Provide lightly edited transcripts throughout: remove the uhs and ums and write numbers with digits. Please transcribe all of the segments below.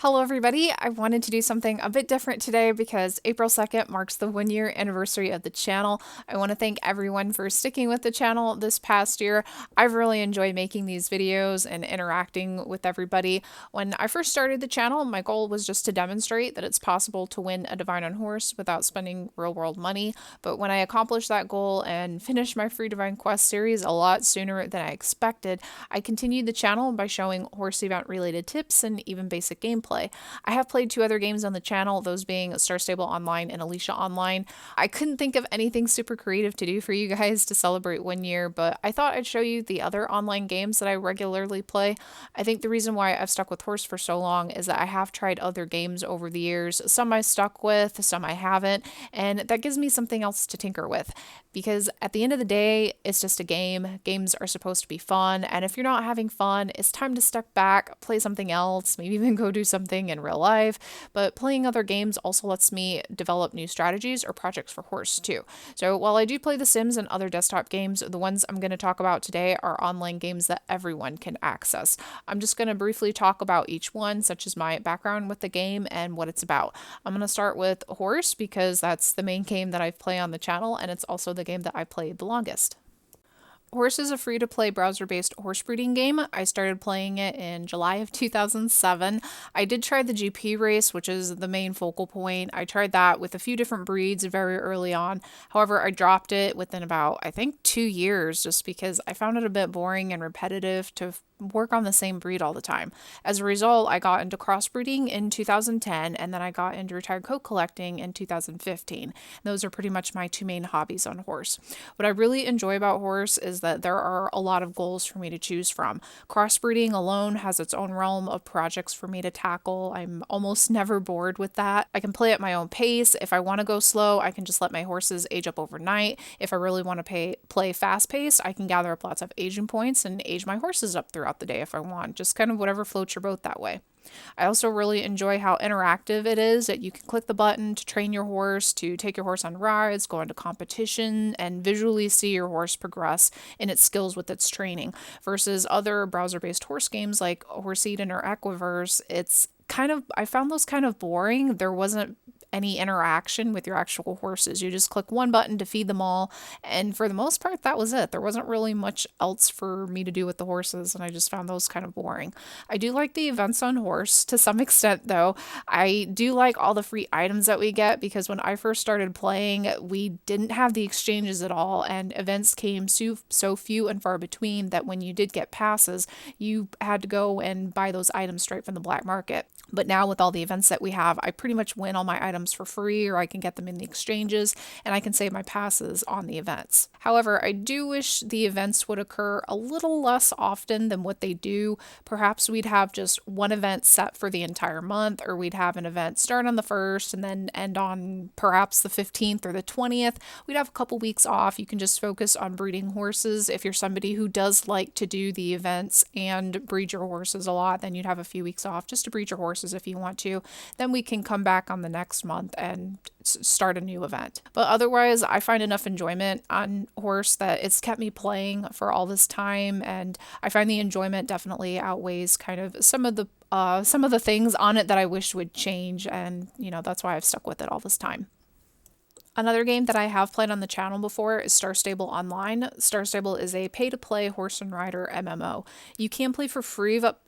Hello, everybody. I wanted to do something a bit different today because April 2nd marks the 1 year anniversary of the channel. I want to thank everyone for sticking with the channel this past year. I've really enjoyed making these videos and interacting with everybody. When I first started the channel, my goal was just to demonstrate that it's possible to win a Divine on Horse without spending real world money. But when I accomplished that goal and finished my free Divine Quest series a lot sooner than I expected, I continued the channel by showing horse event related tips and even basic gameplay. I have played two other games on the channel, those being Star Stable Online and Alicia Online. I couldn't think of anything super creative to do for you guys to celebrate 1 year, but I thought I'd show you the other online games that I regularly play. I think the reason why I've stuck with Horse for so long is that I have tried other games over the years. Some I stuck with, some I haven't, and that gives me something else to tinker with. Because at the end of the day, it's just a game. Games are supposed to be fun, and if you're not having fun, it's time to step back, play something else, maybe even go do something in real life. But playing other games also lets me develop new strategies or projects for Horse too. So while I do play The Sims and other desktop games, the ones I'm going to talk about today are online games that everyone can access. I'm just going to briefly talk about each one, such as my background with the game and what it's about. I'm going to start with Horse because that's the main game that I play on the channel, and it's also the game that I played the longest. Horse is a free-to-play browser-based horse breeding game. I started playing it in July of 2007. I did try the GP race, which is the main focal point. I tried that with a few different breeds very early on. However, I dropped it within about, I think, 2 years just because I found it a bit boring and repetitive to work on the same breed all the time. As a result, I got into crossbreeding in 2010, and then I got into retired coat collecting in 2015. Those are pretty much my two main hobbies on Horse. What I really enjoy about Horse is that there are a lot of goals for me to choose from. Crossbreeding alone has its own realm of projects for me to tackle. I'm almost never bored with that. I can play at my own pace. If I want to go slow, I can just let my horses age up overnight. If I really want to play fast paced, I can gather up lots of aging points and age my horses up throughout the day if I want. Just kind of whatever floats your boat that way. I also really enjoy how interactive it is, that you can click the button to train your horse, to take your horse on rides, go into competition, and visually see your horse progress in its skills with its training. Versus other browser-based horse games like Horse Eden or Equiverse, I found those kind of boring. There wasn't any interaction with your actual horses. You just click one button to feed them all, and for the most part, that was it. There wasn't really much else for me to do with the horses, and I just found those kind of boring. I do like the events on Horse to some extent, though. I do like all the free items that we get because when I first started playing, we didn't have the exchanges at all, and events came so few and far between that when you did get passes, you had to go and buy those items straight from the black market. But now with all the events that we have, I pretty much win all my items for free, or I can get them in the exchanges, and I can save my passes on the events. However, I do wish the events would occur a little less often than what they do. Perhaps we'd have just one event set for the entire month, or we'd have an event start on the 1st and then end on perhaps the 15th or the 20th. We'd have a couple weeks off. You can just focus on breeding horses. If you're somebody who does like to do the events and breed your horses a lot, then you'd have a few weeks off just to breed your horses if you want to. Then we can come back on the next month and start a new event. But otherwise, I find enough enjoyment on Horse that it's kept me playing for all this time, and I find the enjoyment definitely outweighs kind of some of the things on it that I wish would change, and that's why I've stuck with it all this time. Another game that I have played on the channel before is Star Stable Online. Star Stable is a pay-to-play horse and rider MMO. You can play for free up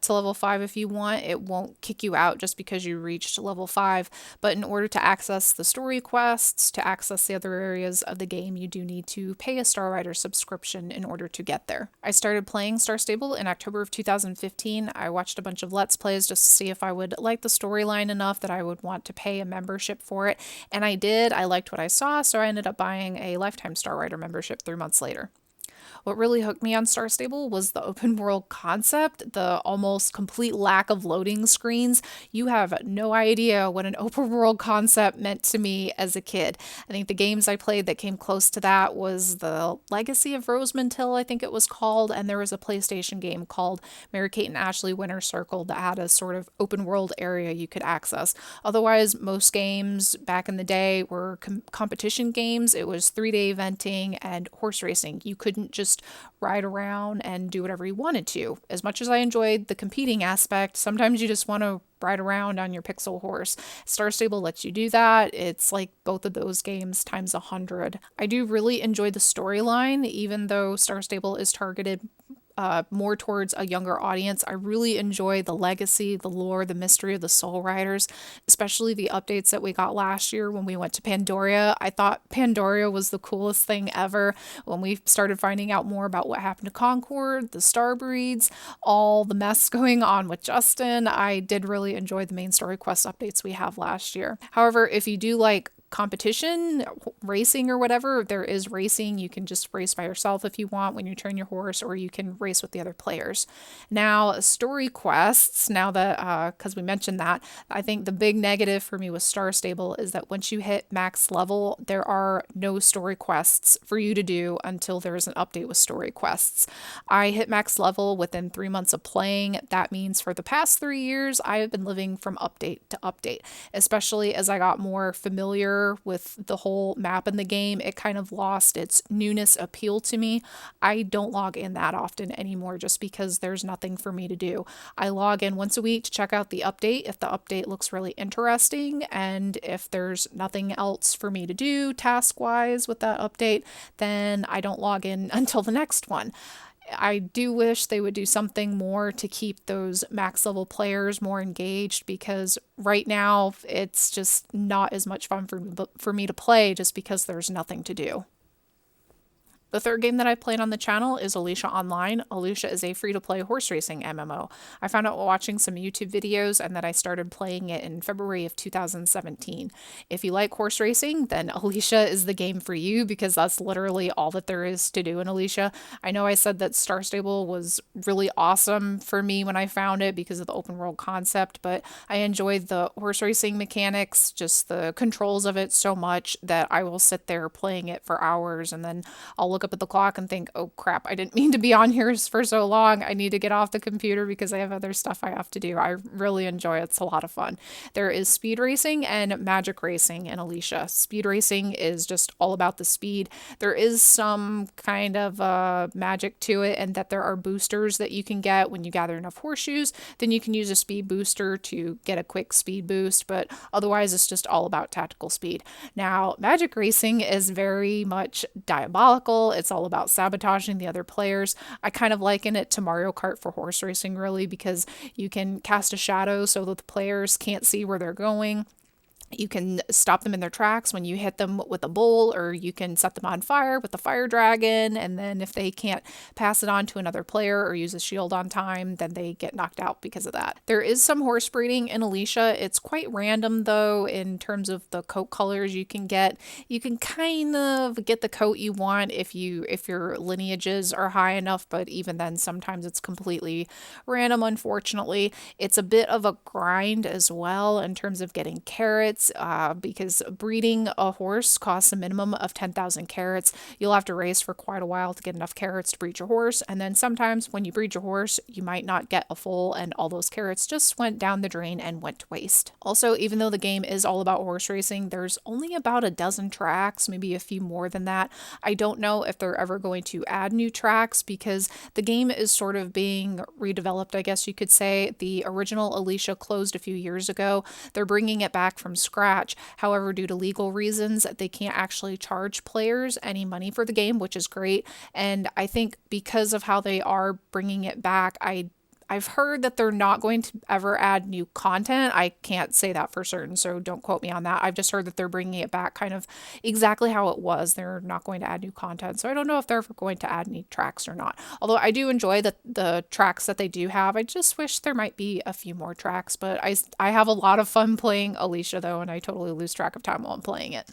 to level 5 if you want. It won't kick you out just because you reached level 5, but in order to access the story quests, to access the other areas of the game, you do need to pay a Star Rider subscription in order to get there. I started playing Star Stable in October of 2015. I watched a bunch of Let's Plays just to see if I would like the storyline enough that I would want to pay a membership for it, and I did. I liked what I saw, so I ended up buying a lifetime Star Rider membership 3 months later. What really hooked me on Star Stable was the open world concept, the almost complete lack of loading screens. You have no idea what an open world concept meant to me as a kid. I think the games I played that came close to that was the Legacy of Rosamund Hill, I think it was called, and there was a PlayStation game called Mary-Kate and Ashley Winter Circle that had a sort of open world area you could access. Otherwise, most games back in the day were competition games. It was 3-day eventing and horse racing. You couldn't just just ride around and do whatever you wanted to. As much as I enjoyed the competing aspect, sometimes you just want to ride around on your pixel horse. Star Stable lets you do that. It's like both of those games times 100. I do really enjoy the storyline, even though Star Stable is targeted more towards a younger audience. I really enjoy the legacy, the lore, the mystery of the Soul Riders, especially the updates that we got last year when we went to Pandoria. I thought Pandoria was the coolest thing ever. When we started finding out more about what happened to Concord, the Starbreeds, all the mess going on with Justin, I did really enjoy the main story quest updates we have last year. However, if you do like competition, racing or whatever, there is racing. You can just race by yourself if you want when you turn your horse, or you can race with the other players. Now, story quests, now that, because we mentioned that, I think the big negative for me with Star Stable is that once you hit max level, there are no story quests for you to do until there is an update with story quests. I hit max level within 3 months of playing. That means for the past 3 years, I have been living from update to update, especially as I got more familiar with the whole map in the game. It kind of lost its newness appeal to me. I don't log in that often anymore just because there's nothing for me to do. I log in once a week to check out the update if the update looks really interesting, and if there's nothing else for me to do task-wise with that update, then I don't log in until the next one. I do wish they would do something more to keep those max level players more engaged, because right now it's just not as much fun for me to play just because there's nothing to do. The third game that I played on the channel is Alicia Online. Alicia is a free-to-play horse racing MMO. I found out while watching some YouTube videos, and that I started playing it in February of 2017. If you like horse racing, then Alicia is the game for you, because that's literally all that there is to do in Alicia. I know I said that Star Stable was really awesome for me when I found it because of the open world concept, but I enjoyed the horse racing mechanics, just the controls of it so much that I will sit there playing it for hours, and then I'll look up at the clock and think, oh crap, I didn't mean to be on here for so long. I need to get off the computer because I have other stuff I have to do. I really enjoy it. It's a lot of fun. There is speed racing and magic racing in Alicia. Speed racing is just all about the speed. There is some kind of magic to it, and that there are boosters that you can get when you gather enough horseshoes. Then you can use a speed booster to get a quick speed boost, but otherwise it's just all about tactical speed. Now, magic racing is very much diabolical. It's all about sabotaging the other players. I kind of liken it to Mario Kart for horse racing, really, because you can cast a shadow so that the players can't see where they're going. You can stop them in their tracks when you hit them with a bull, or you can set them on fire with the fire dragon, and then if they can't pass it on to another player or use a shield on time, then they get knocked out because of that. There is some horse breeding in Alicia. It's quite random though in terms of the coat colors you can get. You can kind of get the coat you want if your lineages are high enough, but even then sometimes it's completely random, unfortunately. It's a bit of a grind as well in terms of getting carrots. Because breeding a horse costs a minimum of 10,000 carrots. You'll have to race for quite a while to get enough carrots to breed your horse, and then sometimes when you breed your horse, you might not get a full, and all those carrots just went down the drain and went to waste. Also, even though the game is all about horse racing, there's only about a dozen tracks, maybe a few more than that. I don't know if they're ever going to add new tracks, because the game is sort of being redeveloped, I guess you could say. The original Alicia closed a few years ago. They're bringing it back from scratch. However, due to legal reasons, they can't actually charge players any money for the game, which is great. And I think because of how they are bringing it back, I've heard that they're not going to ever add new content. I can't say that for certain, so don't quote me on that. I've just heard that they're bringing it back kind of exactly how it was. They're not going to add new content, so I don't know if they're ever going to add any tracks or not. Although I do enjoy the tracks that they do have. I just wish there might be a few more tracks, but I have a lot of fun playing Alicia, though, and I totally lose track of time while I'm playing it.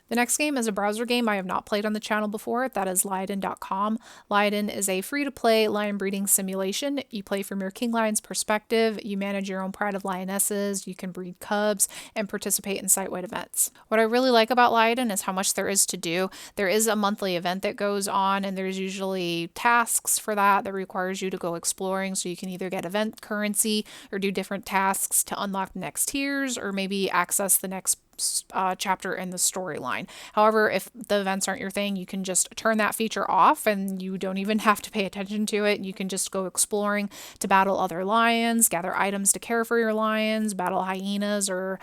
The next game is a browser game I have not played on the channel before. That is Lioden.com. Lioden is a free-to-play lion breeding simulation. You play from your king lion's perspective, you manage your own pride of lionesses, you can breed cubs, and participate in site-wide events. What I really like about Lioden is how much there is to do. There is a monthly event that goes on, and there's usually tasks for that requires you to go exploring, so you can either get event currency or do different tasks to unlock the next tiers, or maybe access the next chapter in the storyline. However, if the events aren't your thing, you can just turn that feature off and you don't even have to pay attention to it. You can just go exploring to battle other lions, gather items to care for your lions, battle hyenas or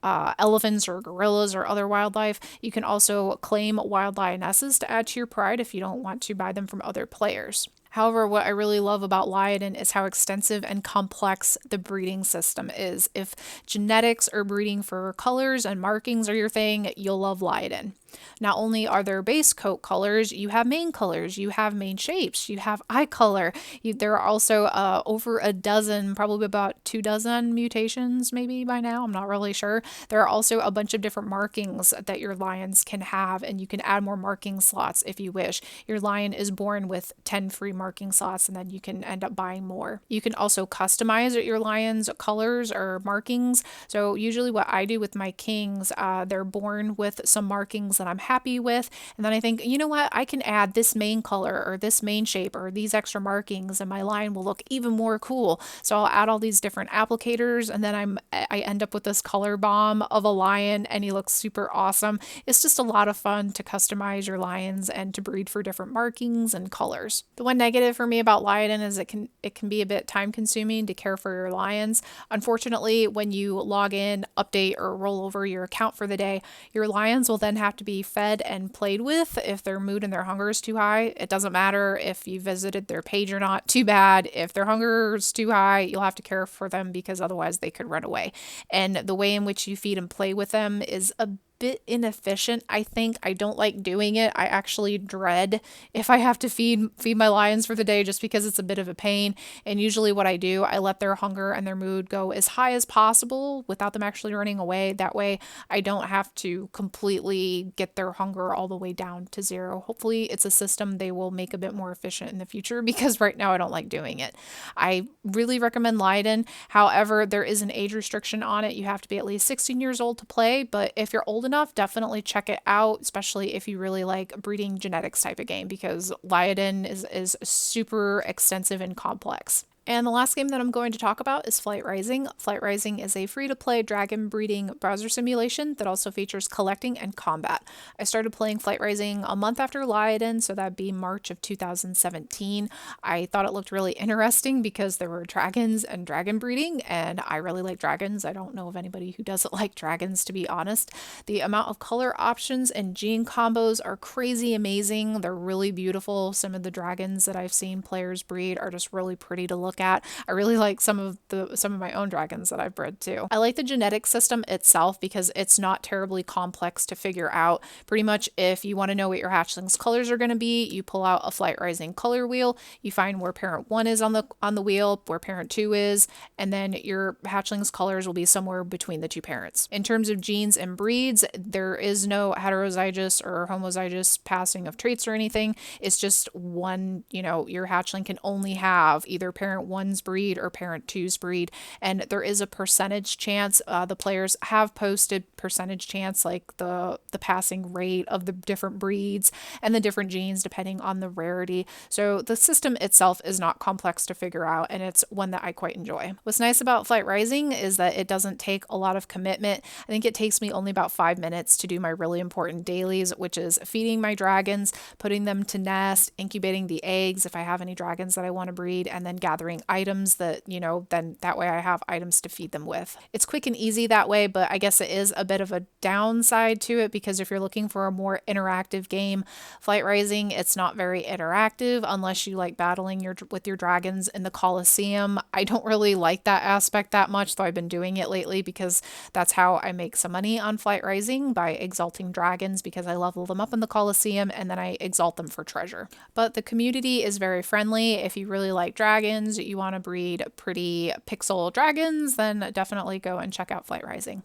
elephants or gorillas or other wildlife. You can also claim wild lionesses to add to your pride if you don't want to buy them from other players. However, what I really love about Lioden is how extensive and complex the breeding system is. If genetics or breeding for colors and markings are your thing, you'll love Lioden. Not only are there base coat colors, you have main colors, you have main shapes, you have eye color. There are also over a dozen, probably about 24 mutations maybe by now, I'm not really sure. There are also a bunch of different markings that your lions can have, and you can add more marking slots if you wish. Your lion is born with 10 free marking slots, and then you can end up buying more. You can also customize your lion's colors or markings. So usually what I do with my kings, they're born with some markings that I'm happy with, and then I think, you know what, I can add this main color or this main shape or these extra markings and my lion will look even more cool. So I'll add all these different applicators, and then I end up with this color bomb of a lion and he looks super awesome. It's just a lot of fun to customize your lions and to breed for different markings and colors. The one negative for me about Lioden is it can be a bit time consuming to care for your lions. Unfortunately, when you log in, update, or roll over your account for the day, your lions will then have to be fed and played with if their mood and their hunger is too high. It doesn't matter if you visited their page or not. Too bad. If their hunger is too high, you'll have to care for them because otherwise they could run away. And the way in which you feed and play with them is a bit inefficient. I think I don't like doing it. I actually dread if I have to feed my lions for the day just because it's a bit of a pain. And usually what I do, I let their hunger and their mood go as high as possible without them actually running away. That way I don't have to completely get their hunger all the way down to zero. Hopefully it's a system they will make a bit more efficient in the future because right now I don't like doing it. I really recommend Lioden. However, there is an age restriction on it. You have to be at least 16 years old to play, but if you're old enough, definitely check it out, especially if you really like breeding genetics type of game, because Lioden is super extensive and complex. And the last game that I'm going to talk about is Flight Rising. Flight Rising is a free-to-play dragon breeding browser simulation that also features collecting and combat. I started playing Flight Rising a month after Lioden, so that'd be March of 2017. I thought it looked really interesting because there were dragons and dragon breeding, and I really like dragons. I don't know of anybody who doesn't like dragons, to be honest. The amount of color options and gene combos are crazy amazing. They're really beautiful. Some of the dragons that I've seen players breed are just really pretty to look at. I really like some of my own dragons that I've bred too. I like the genetic system itself because it's not terribly complex to figure out. Pretty much if you want to know what your hatchling's colors are going to be, you pull out a Flight Rising color wheel, you find where parent 1 is on the wheel, where parent 2 is, and then your hatchling's colors will be somewhere between the two parents. In terms of genes and breeds, there is no heterozygous or homozygous passing of traits or anything. It's just one, your hatchling can only have either parent 1's breed or parent 2's breed, and there is a percentage chance. The players have posted percentage chance, like the passing rate of the different breeds and the different genes depending on the rarity. So the system itself is not complex to figure out, and it's one that I quite enjoy. What's nice about Flight Rising is that it doesn't take a lot of commitment. I think it takes me only about 5 minutes to do my really important dailies, which is feeding my dragons, putting them to nest, incubating the eggs if I have any dragons that I want to breed, and then gathering items that, then that way I have items to feed them with. It's quick and easy that way, but I guess it is a bit of a downside to it because if you're looking for a more interactive game, Flight Rising, it's not very interactive unless you like battling with your dragons in the Colosseum. I don't really like that aspect that much, though I've been doing it lately because that's how I make some money on Flight Rising, by exalting dragons, because I level them up in the Colosseum and then I exalt them for treasure. But the community is very friendly. If you really like dragons, you want to breed pretty pixel dragons, then definitely go and check out Flight Rising.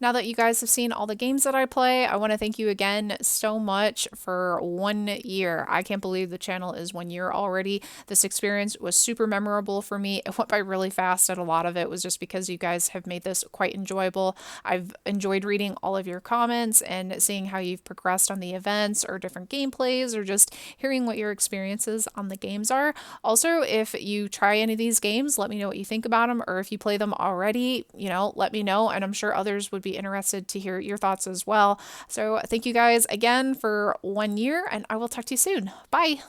Now that you guys have seen all the games that I play, I want to thank you again so much for 1 year. I can't believe the channel is 1 year already. This experience was super memorable for me. It went by really fast, and a lot of it was just because you guys have made this quite enjoyable. I've enjoyed reading all of your comments and seeing how you've progressed on the events or different gameplays, or just hearing what your experiences on the games are. Also, if you try any of these games, let me know what you think about them, or if you play them already, let me know, and I'm sure others would be interested to hear your thoughts as well. So thank you guys again for 1 year, and I will talk to you soon. Bye.